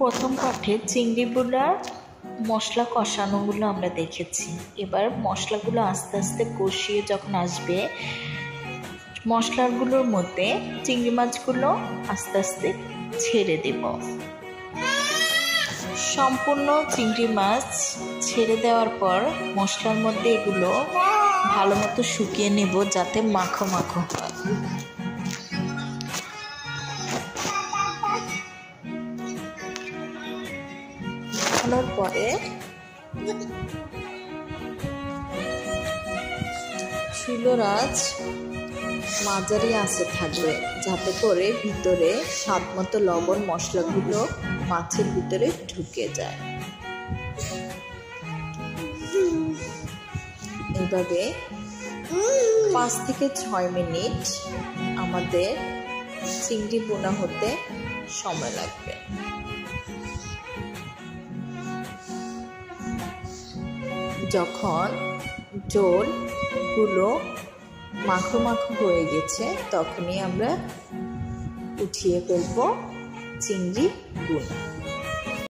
প্রথম পাঠে চিংড়ি বোনার মশলা কষানোগুলো আমরা দেখেছি। এবার মশলাগুলো আস্তে আস্তে কষিয়ে যখন আসবে, মশলাগুলোর মধ্যে চিংড়ি মাছগুলো আস্তে আস্তে ছেড়ে দেব। সম্পূর্ণ চিংড়ি মাছ ছেড়ে দেওয়ার পর মশলার মধ্যে এগুলো ভালো মতো শুকিয়ে নেব, যাতে মাখো মাখো হয়। শুকানোর পরে চুলোর আঁচ মাঝারি আঁচে থাকবে, যাতে করে ভিতরে স্বাদ মতো লবণ মশলাগুলো মাছের ভিতরে ঢুকে যায়। এইভাবে 5 থেকে 6 মিনিট আমাদের চিংড়ি বোনা হতে সময় লাগবে। যখন ঝোলগুলো মাখো মাখো হয়ে গেছে, তখনই আমরা উঠিয়ে ফেলবো চিংড়ি বোনা।